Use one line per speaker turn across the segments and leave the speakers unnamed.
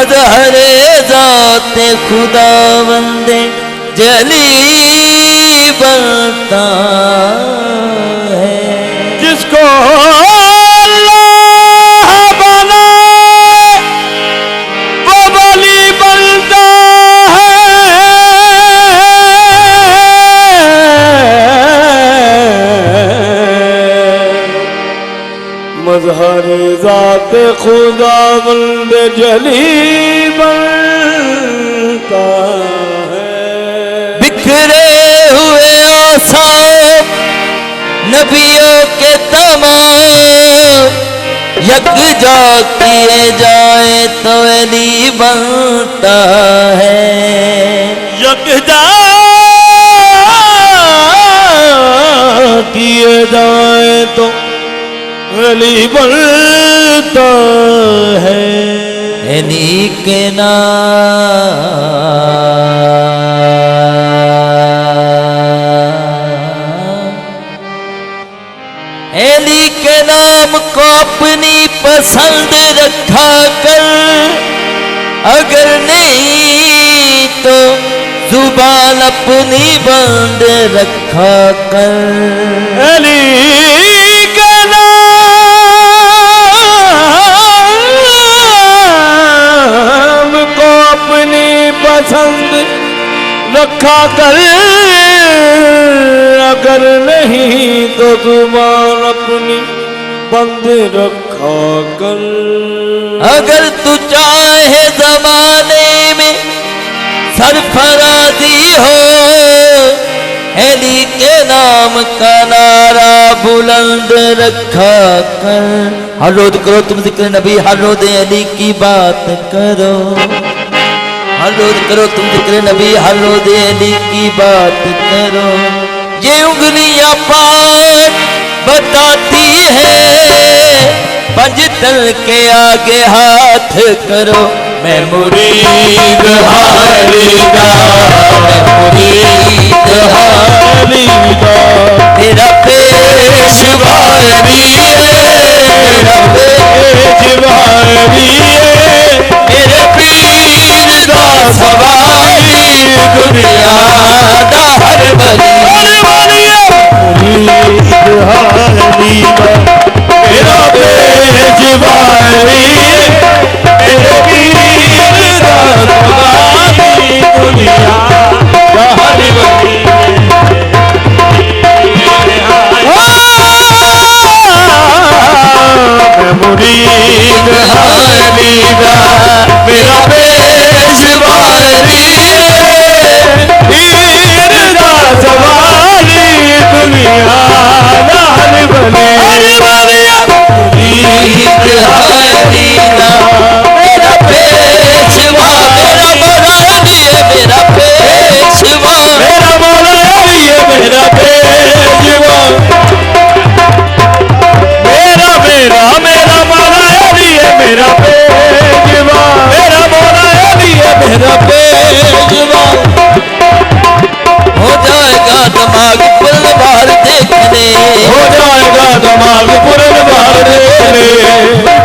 मजहरे जाते खुदा बंदे जली बनता है।
जिसको अल्लाह बनाए वो वली बनता है। मजहर ज़ात खुदा बंदे जली बनता है।
बिखरे हुए आसाम नबियों के तमाम यकजा किए जाए तो अली बनता है।
यकजा किए जाए तो अली बनता है।
अली के नाम अली के नाम को अपनी पसंद रखा कर, अगर नहीं तो जुबान अपनी बंद रखा कर।
अली के नाम को अपनी पसंद रखा कर, अगर नहीं तो जुबान अपनी बंद रखा कर।
अगर तू चाहे जमाने में सरफराजी हो, अली के नाम का नारा बुलंद रखा कर। हर रोज करो तुम जिक्र नबी, हर रोज अली की बात करो। हर रोज करो तुम जिक्र नबी, हर रोज अली की बात करो। ये उंगलियां पाठ बताती है, पंजतन के आगे हाथ करो। मैं मुरीद हारीदा, मैं मुरीद हारीदा, मेरा पेशवा अली है, मेरा पेशवा अली है, मेरे पीर दा सवारी दुनिया दा हर बली।
मुरीद हारीदा मेरा पेशवा अली है, मेरे पीर दा सवारी दुनिया दा हर बली। मुरीद हारीदा मेरा पेशवा अली है, पीर दा सवारी दुनिया दा हर बली।
मुरीद हारीदा मेरा पेशवा, मेरा मौला अली है मेरा पेशवा,
मेरा मौला अली है मेरा पेशवा, मेरा मेरा मेरा मौला अली है मेरा पेशवा, मेरा मौला अली है मेरा पेशवा।
हो जाएगा दिमाग पुल बाहर देखने,
हो जाएगा दिमाग पुरन बाहर देखने,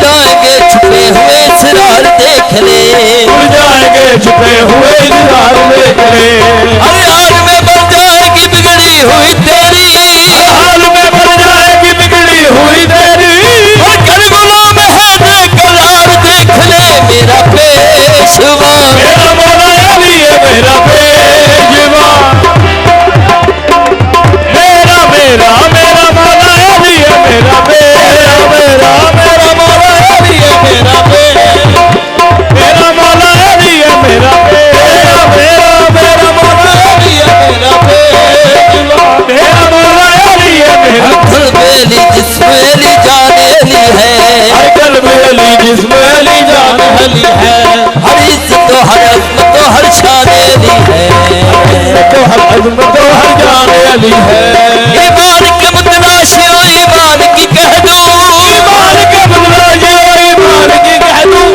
जाएंगे छुपे हुए सिरार देखने,
उड़ जाएंगे छुपे हुए इंतजार देखने।
हर हाल में बन जाएगी बिगड़ी हुई तेरी,
हर हाल में बन जाएगी बिगड़ी हुई तेरी,
और करबला में है करार देखने मेरा पेशवा,
मेरा मौला अली है मेरा पेशवा, मेरा मेरा मेरा मौला अली है मेरा मेरा मेरा मेरा मौला अली है मेरा मेरा मौला अली है मेरा मेरा मेरा मेरा मौला अली है मेरा पेशवा, मेरा मौला अली है मेरा।
हर बेली जिसमें अली जान अली है,
हर कल्ब अली जिसमें अली जान अली है,
हर इज्जत तो हर अज़्मत तो हर शान अली है,
तो हर अज़्मत तो हर जान अली है।
ईमान के मुतलाशियों ईमान की कह दूं,
ईमान के मुतलाशियों ईमान की कह दूं,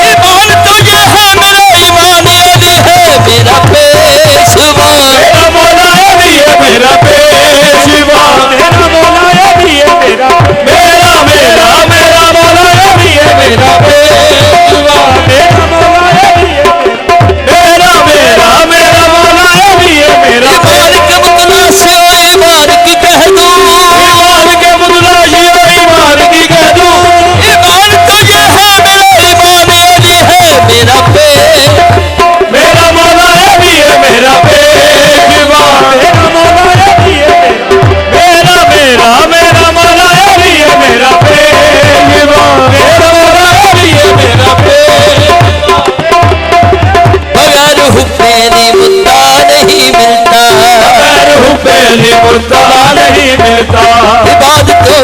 ईमान तो ये है मेरा ईमान अली है मेरा पेशवा,
मेरा मौला अली है मेरा पेशवा, मेरा मौला अली है मेरा मेरा मेरा मेरा मौला अली है मेरा पेशवा, मेरा मौला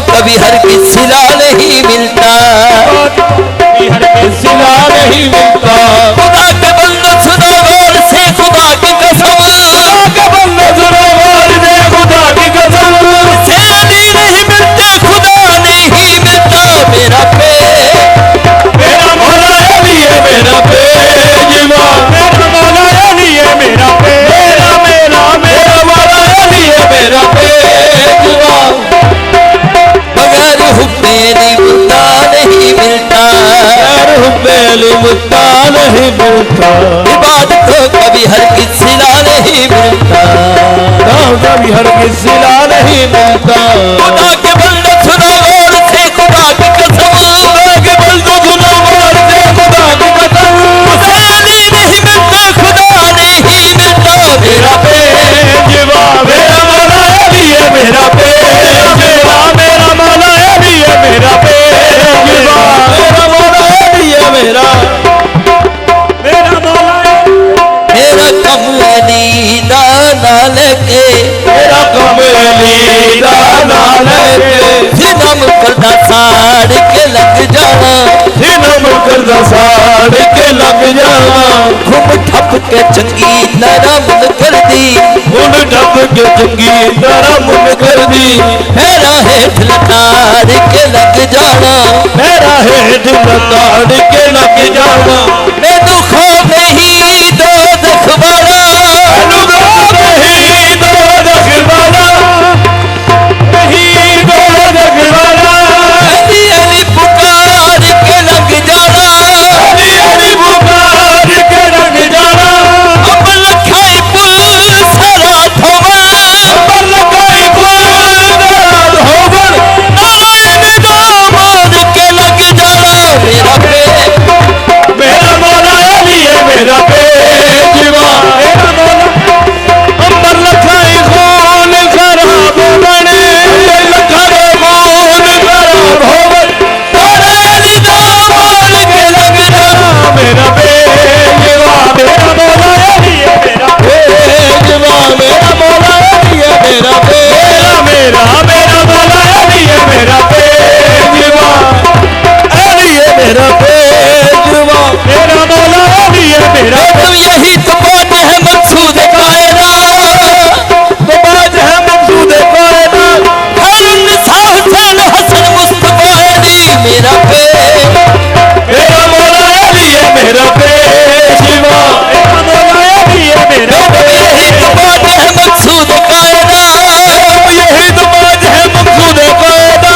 कभी हर किस सिला नहीं मिलता,
हर किस सिला नहीं मिलता।
खुदा के बंदो सुनो गौर से खुदा की कसम,
खुदा के बंदो सुनो गौर से खुदा की कसम,
से अली नहीं मिलते खुदा नहीं मिलता। मेरा
मेरा मौला अली है मेरा बेजुबा, मेरा मौला अली है मेरा मेरा मौला अली है मेरा बेजुबा।
बगैर हुब्बे अली मुद्दा नहीं मिलता,
बगैर हुब्बे अली मुद्दा नहीं मिलता।
इबादत को कभी हर किस सिला नहीं मिलता,
कभी हर किस सिला नहीं मिलता।
खुदा के बंदो सुनो गौर से खुदा की कसम,
खुदा के बंदो सुनो गौर से खुदा की कसम,
से अली नहीं मिलते खुदा नहीं मिलता। मेरा
बेजुबा मेरा मौला अली है मेरा बेजुबा, मेरा मौला अली है मेरा बेजुबा, मेरा मौला अली है मेरा मौला।
मेरा कमली दाना लगे,
मेरा कमली दाना लगे,
सिनम करदा साड़ के लग जाना,
सिनम करदा साड़ के लग जाना।
घुम ठप के चंगी नरम कर दी,
मुन ठप के चंगी तरह मुन कर दी।
मेरा हेठ लताड़ के लग जाना,
मेरा हेठ लताड़ के लग जाना।
मैं दुखों में ही दो दखबारा,
नहीं दो दखबारा, नहीं दो दखबारा।
अली अली पुकार के लग जाना,
अली अली पुकार के लग जाना।
अब लखाई पुल सारा थोवा,
अब लगाई पुल दराज होवर,
नारायण दामोद के लग जाना।
मेरा मौला अली है मेरा बेजुबा, मेरा मौला। अंबर लखाई खून खराब बने, लखाई खून खराब होवर,
नारायण दामोद के लग जाना।
मेरा बेजुबा मेरा मौला अली है मेरा बेजुबा, मेरा मौला अली है मेरा मेरा मौला अली है मेरा बेजुबा, अली है मेरा बेजुबा, मेरा मौला अली है मेरा।
तुम यही तो बात है मकसूद कायना,
तो बात है मकसूद कायना।
हर निसाह हुसैन हसन मुस्तफा अली। मेरा
मेरा मौला अली है मेरा बेजुबा, मेरा मौला अली है मेरा
यही तो बात है मकसूद कायना,
यही तो बात है मकसूद कायना।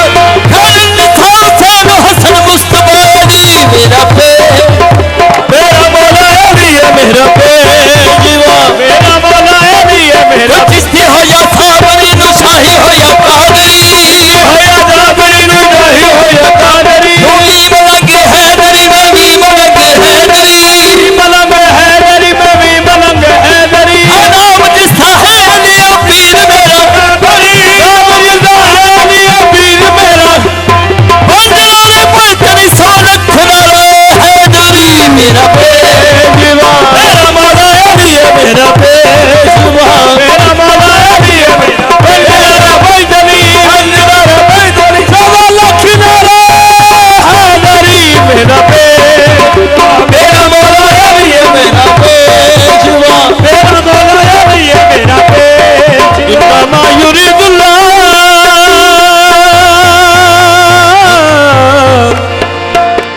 हर निसाह हुसैन हसन मुस्तफा अली। मेरा
मेरा मौला अली है मेरा बेजुबा, मेरा मौला अली है मेरा।
चिश्ती हो या साबरी नुशाही हो या कादरी,
होया जाबरी नुशाही हो या कादरी,
तुमी मलंग हैदरी मैं भी मलंग हैदरी,
मलंग हैदरी में भी मलंग हैदरी।
नाम जिसका है अली पीर मेरा,
नाम जिसका है अली पीर मेरा।
बंजारे पर तेरी सोलत खुदा हैदरी। मेरा
बेजुबा मेरा मौला अली है मेरा बेजुबा, मेरा मौला अली है मेरा। बंजारा बैदली बंजारा बैदली सवा लख नारा हैदरी। मेरा बेजुबा मेरा मौला अली है मेरा बेजुबा, मेरा मौला अली है मेरा बेजुबा। इन्नमा युरिदुल्लाह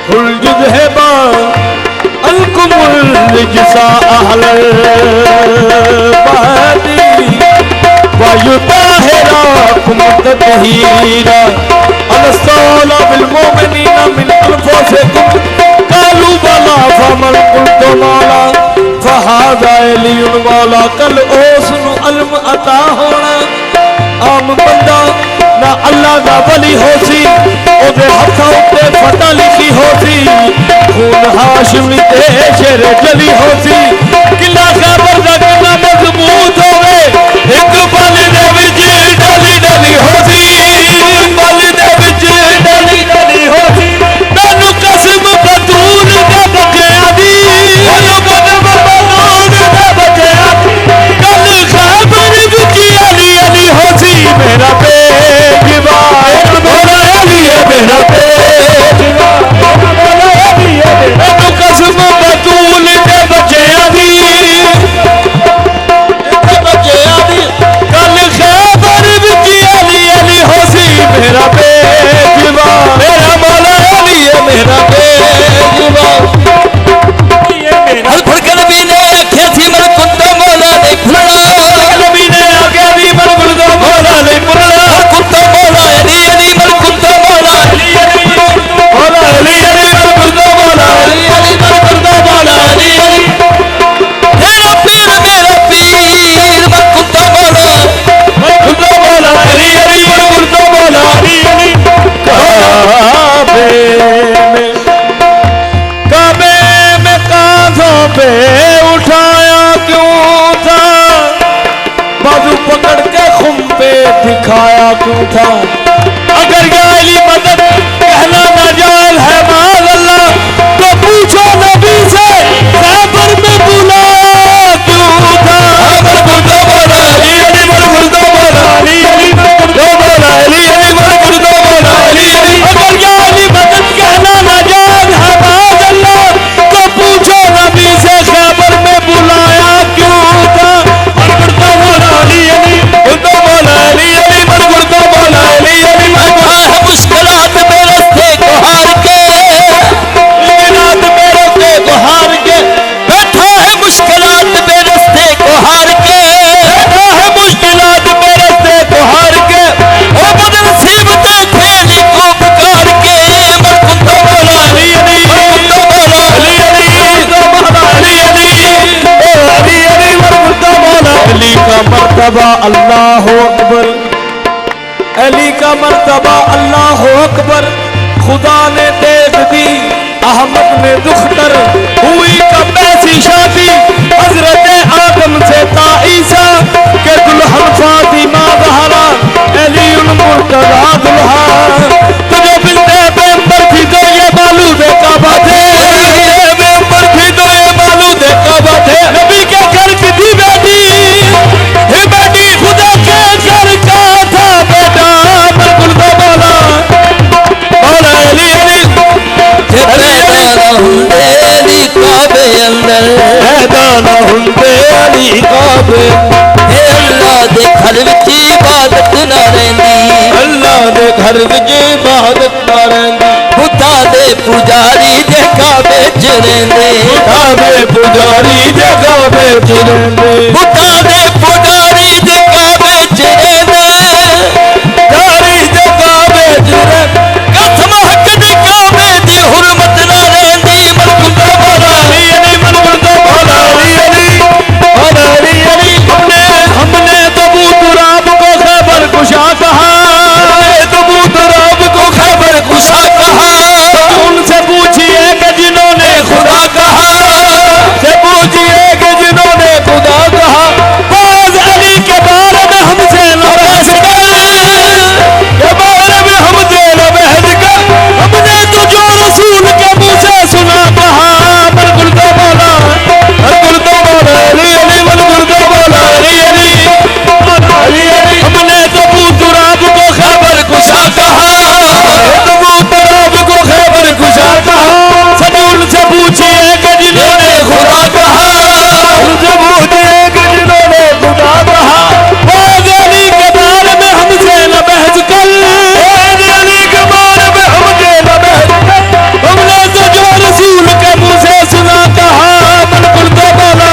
कुल जुज़हिबा अलकुमुल रिजसा अहलल बादी वयुताहिराकुम तत्हीरा अलस्तौला बिल मोमिनीना मिन अनफुसिकुम कालू बला फमन कुल्तु मौला फहाज़ा अलीयुन मौला। कल उस नूं इल्म अता होना, आम बंदा ना अल्लाह दा वली होसी, ओदे हथां उत्ते फतह लिखी होसी, खून हाशमी ते शेर जली होसी। किला खैबर दा किला मजबूत होवे, एक पल दे विच डली डली होसी, पल दे विच डली डली होसी। मैनू कसम बतूल दे बकिया दी, मैनू कसम बतूल दे बकिया दी। कल खैबर विच अली अली होसी, मेरा बेजुबा पे उठाया क्यों था, बाजू पकड़ के खुम पे दिखाया क्यों था। अगर ये अली मदद कहना नाजायज है माल अल्लाह, तो पूछो नबी से खैबर में बुलाया क्यों था। अगर मुर्दा बोला अली अली मुर्दा बोला अली अली मुर्दा बोला अली अली मुर्दा बोला अली अली। अगर ये अली मदद कहना नाजायज है माल अल्लाह, तो पूछो नबी से खैबर में बुलाया क्यों था। मुर्दा बोला अली अली मुर्दा बोला अली अली मुर्दा बोला अली अली।
मुश्किलात में रस्ते को हार के,
मुश्किलात में रस्ते को हार के
बैठा है मुश्किलात में रस्ते को हार के,
बैठा है मुश्किलात में रस्ते को हार के।
ओ बदनसीब खेली को पुकार के। मुर्दा बोला
अली अली
मुर्दा बोला
अली अली मुर्दा बोला अली अली अली अली मुर्दा बोला। अली का मर्तबा अल्लाह अकबर, अली का मर्तबा अल्लाह अकबर। खुदा ने देख दी अहमद ने दुख कर, हुई कब ऐसी शादी हजरत आदम से ताईसा के दुल्हन फातिमा ज़हरा अली उल मुर्तज़ा दुल्हा। तुझे मिलते पैगंबर थी तो ये मालूम काबा थे, पैगंबर थी तो ये मालूम काबा थे। नबी के घर की थी बेटी, हे बेटी खुदा के घर का था बेटा। मुर्दा बोला बोला अली अली
पैदा हुंदे अली काबे अंदर,
पैदा न हुंदे अली काबे।
हे अल्लाह दे घर विच इबादत ना रहंदी,
अल्लाह दे घर विच इबादत ना रहंदी।
बुद्धा दे पुजारी दे काबे च रहंदे,
काबे पुजारी दे काबे च रहंदे।
बुद्धा दे पुजारी दे काबे च रहंदे,
पुजारी दे काबे च रहंदे।
कसम हक दे काबे दी हुरमत ना रहंदी। मुर्दा बोला
अली अली मुर्दा बोला अली अली बोला अली अली। हमने तबू तुराब को खैबर कुशा कहा, तबू तुराब को खैबर
गुस्सा कहा,
उनसे पूछिए कि जिन्होंने खुदा कहा, से पूछिए कि जिन्होंने खुदा कहा। बाज अली के बारे में हमसे न बहस कर, के बारे में हमसे न बहस कर। हमने तो जो रसूल के मुंह से सुना कहा। मुर्दा बोला अली अली मुर्दा बोला अली अली अली अली। हमने तबू तुराब को खैबर कुशा कहा, तबू तुराब को खैबर कुशा कहा। सजूल से पूछिए कि जिन्होंने खुदा कहा, उनसे पूछिए कि जिन्होंने खुदा कहा। बाज अली के बारे में हमसे न बहस कर, बाज अली के बारे में हमसे न बहस कर। हमने तो जो रसूल के मुंह से सुना कहा। मुर्दा बोला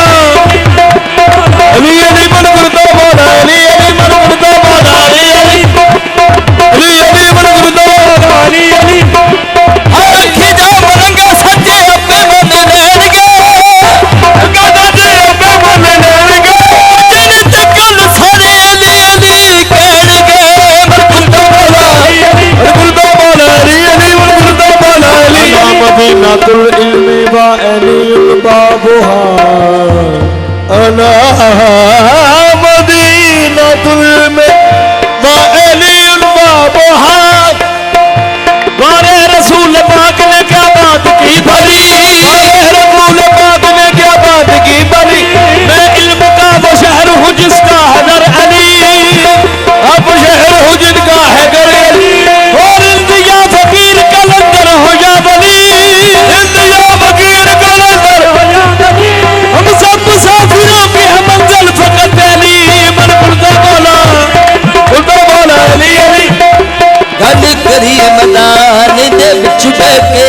अली अली मुर्दा बोला अली अली मुर्दा बोला अली अली अली अली मुर्दा बोला अली अली।
रखी जा मरंगे सच्चे अपने मन लेंगे,
सच्चे अपने मन लेंगे।
तेरे तकल सारे अली अली कहणगे। मुर्दा बोला
मुर्दा बोला अली अली मुर्दा बोला अली। मदीनातुल इल्मी व अलीउल बाबुहा, अला मदीनातुल इल्मी व अलीउल बाबुहा। वारे रसूल पाक ने क्या बात की भली, वारे रसूल पाक ने क्या बात की भली। मैं इल्म का वो शहर हूँ जिसका है दर अली, अब शहर हूँ जिनका है घर अली। और इंदिया फकीर कलंदर हो या वली, इंदिया फकीर कलंदर हो या वली। हम सब मुसाफिरों की है मंजिल फकत अली। मुर्दा बोला अली अली।
गल करिए मैदान दे विच बैके,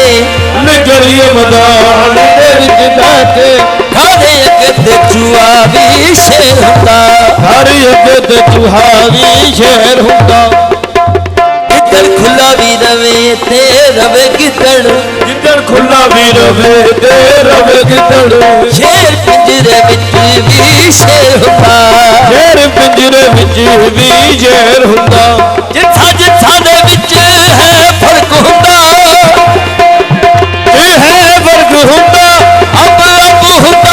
करिए मैदान दे विच बैके।
खाने अगे ते चूहा भी शेर हुंदा,
हर अगे ते चूहा भी शेर हुंदा।
गिद्दड़ खुला भी रवे ते रवे गिद्दड़,
जिधर खुला भी रवे ते रवे गिद्दड़।
शेर पिंजरे विच भी शेर हुंदा,
शेर पिंजरे विच भी शेर हुंदा।
जिथा जिथा दे विच है फर्क हुंदा,
है फर्क हुंदा।
अब हुंदा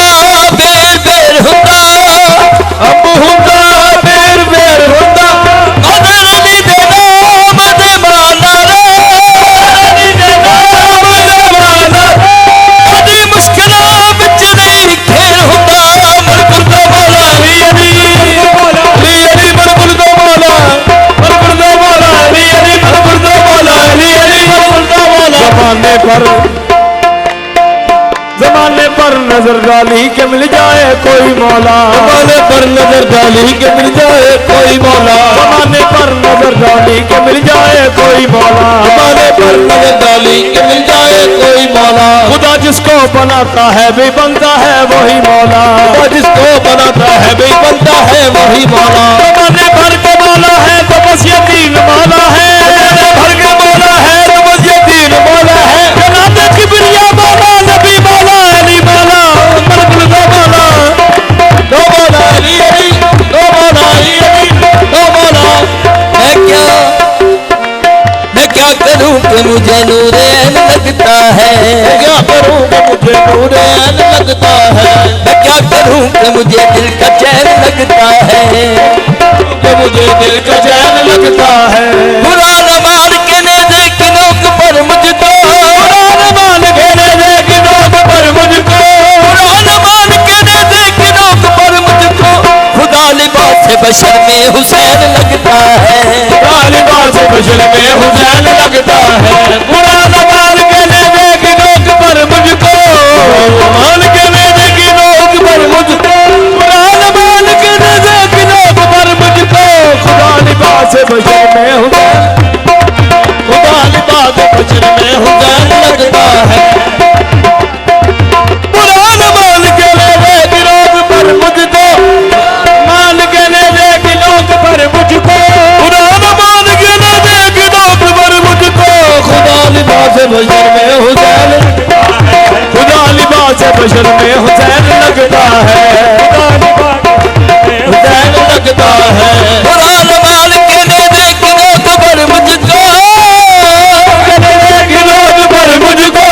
नजर डाली के मिल जाए कोई मौला,
जमाने पर नजर डाली के मिल जाए कोई मौला,
जमाने पर नजर डाली के मिल जाए कोई मौला,
जमाने पर नजर डाली के मिल जाए कोई मौला।
खुदा जिसको बनाता है भी बनता है वही मौला,
खुदा जिसको बनाता है भी बनता है वही मौला।
जमाने भर के मौला है तो बस ये तीन मौला है,
जमाने भर के मौला है तो बस ये तीन मौला है।
जनाब किबरिया मौला, नबी मौला, अली मौला, उमर गुलदा मौला,
दो मौला अली अली, दो मौला अली अली, दो मौला। मैं क्या करूं कि मुझे नूरे ऐन लगता है, मैं क्या करूं कि मुझे नूरे ऐन लगता है, मैं क्या करूं कि मुझे दिल का चैन लगता है, कि मुझे दिल का चैन लगता है। बुरा न मान के ने देखी नोक पर मुझको, बुरा न मान के ने देखी नोक पर मुझको, बुरा न मान के ने देखी नोक पर मुझको। खुदा लिबास बशर में हुसैन लगता है, खुदा लिबास बशर में हुसैन लगता है। बुरा न मान के ने देखी नोक पर मुझको, मान के ने देखी नोक पर मुझको, बुरा न मान के ने देखी नोक पर मुझको।
खुदा लिबास बशर में हुसैन,
खुदा लिबास बशर में हुसैन लगता है।
बुरा न मान के ने देखी नोक पर मुझको, मान के ने देखी नोक पर मुझको,
खुदा न मान के ने देखी नोक पर मुझको। खुदा लिबास बशर में हुसैन लगता है,
खुदा लिबास बशर में हुसैन लगता है,
हुसैन लगता है। बुरा न मान के ने देखी नोक पर मुझको,
देखी नोक पर मुझको,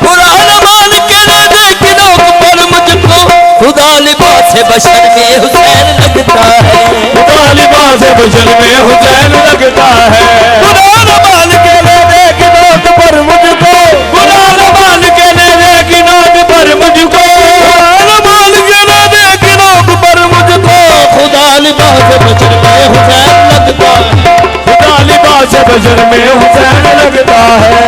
बुरा न मान के ने देखी नोक पर मुझको। खुदा लिबास बशर में हुसैन लगता है,
खुदा लिबास बशर में हुसैन लगता है।
खुदा न मान के ने देखी नोक पर मुझको,
खुदा न मान के ने देखी नोक पर मुझको,
खुदा न मान के ने देखी नोक पर मुझको। खुदा लिबास बशर में हुसैन लगता है,
खुदा लिबास बशर में हुसैन लगता है।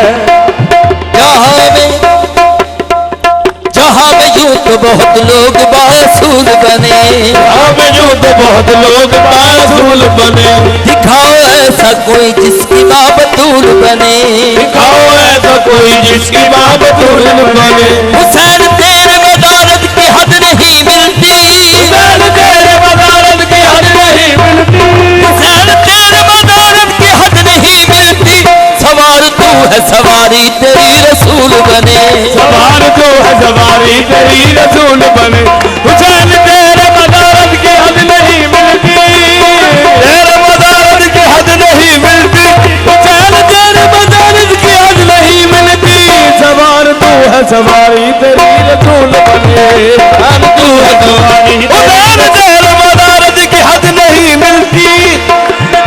जहाँ में यूं तो बहुत लोग बासूल बने,
अब यूं तो बहुत लोग मासूल बने,
दिखाओ ऐसा कोई जिसकी माँ बतूल बने,
दिखाओ ऐसा कोई जिसकी माँ बतूल बने।
हुसैन तेरे मदारत की हद नहीं मिलती,
हुसैन तेरे मदारत की हद नहीं मिलती,
हुसैन तेरे मदारत की हद नहीं मिलती। सवार तू है सवारी तेरी रसूल बने,
सवार तो है सवारी तेरी रसूल बने। हुसैन तेरे मदारत की हद नहीं मिलती,
तेरे मदारत की हद नहीं मिलती।
हुसैन तेरे मदारत की हद नहीं मिलती। सवार तो है सवारी तेरी रसूल बने,
हुसैन तू है सवारी
हुसैन तेरे मदारत की हद नहीं मिलती,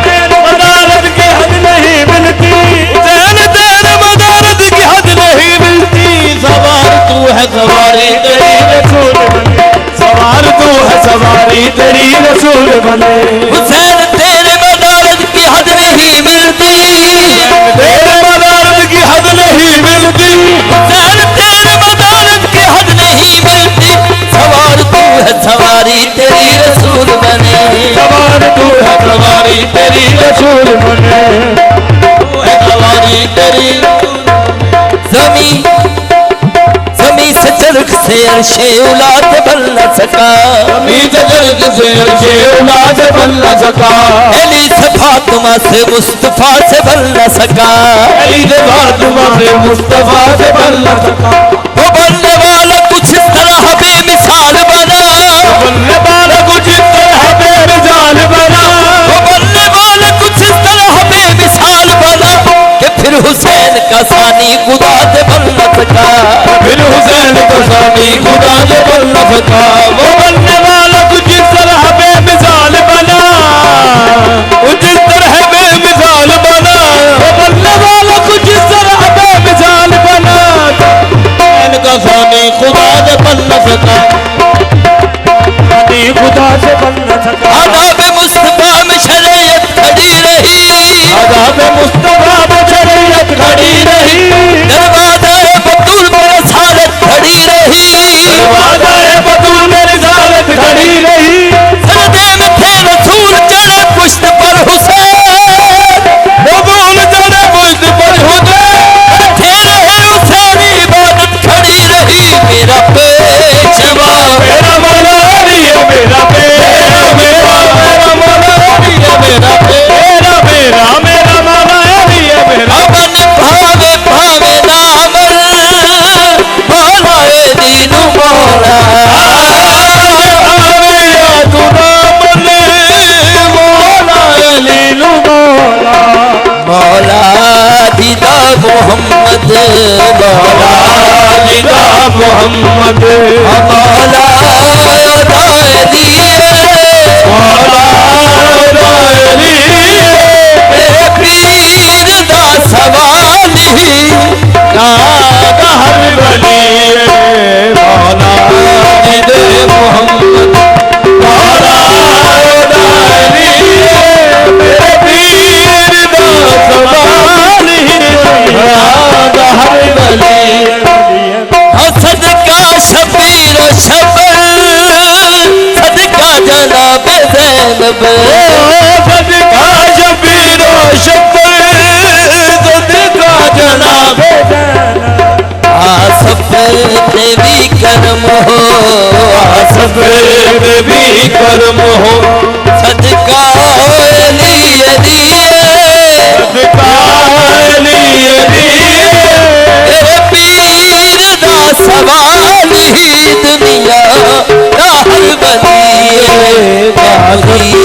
तेरे मदारत की हद नहीं मिलती,
हुसैन तेरे मदारत की हद नहीं मिलती। सवार तू है सवारी तेरी
रसूल बने, सवार तो है सवारी तेरी रसूल बने।
हुसैन तेरे मदारत की हद नहीं मिलती,
तेरे मदारत की हद नहीं मिलती,
हुसैन तेरे मदारत की हद नहीं मिलती। सवार तू है सवारी तेरी रसूल बने,
सवार तो है सवारी तेरी रसूल बने।
तू है सवारी तेरी जमी जमी से चरख से अर्शे औलाद बन न सका,
अमीर जर्ग से अर्शे औलाद बन न सका,
अली से फातिमा से मुस्तफा से बन न सका।
अली से फातिमा से मुस्तफा से बन न सका।
वो बनने वाला कुछ इस तरह बेमिसाल बना,
बनने वाला कुछ इस तरह बेमिसाल बना,
वो बनने वाला कुछ इस तरह बेमिसाल बना कि फिर हुसैन का सानी खुदा से बन न सका,
फिर हुसैन का सानी खुदा से बन न सका। वो बनने वाला कुछ इस तरह बेमिसाल बना,
कुछ इस तरह बेमिसाल बना।
वो बनने वाला कुछ इस तरह बेमिसाल बना।
हुसैन का सानी खुदा से बन न सका,
सानी खुदा से बन न सका।
आदाब मुस्तफा में शरीयत खड़ी रही,
आदाब मुस्तफा में शरीयत खड़ी रही,
दरवाज़े बतूल में रसालत खड़ी रही,
मोहम्मद
मौला मेरे पीर दा सवाल ही
नादा हर वली मौला दे मोहम्मद मौला मेरे पीर दा सवाल ही नादा हर वली
सदका शबीर शबर सदका जनाब ज़ैनब
सदका शबीर शबर सदका जनाब
आसफ पे भी करम हो
आसफ पे भी करम हो
सदका अली अली
सदका अली अली
तेरे पीर दा सवाल ही दुनिया दा हर बली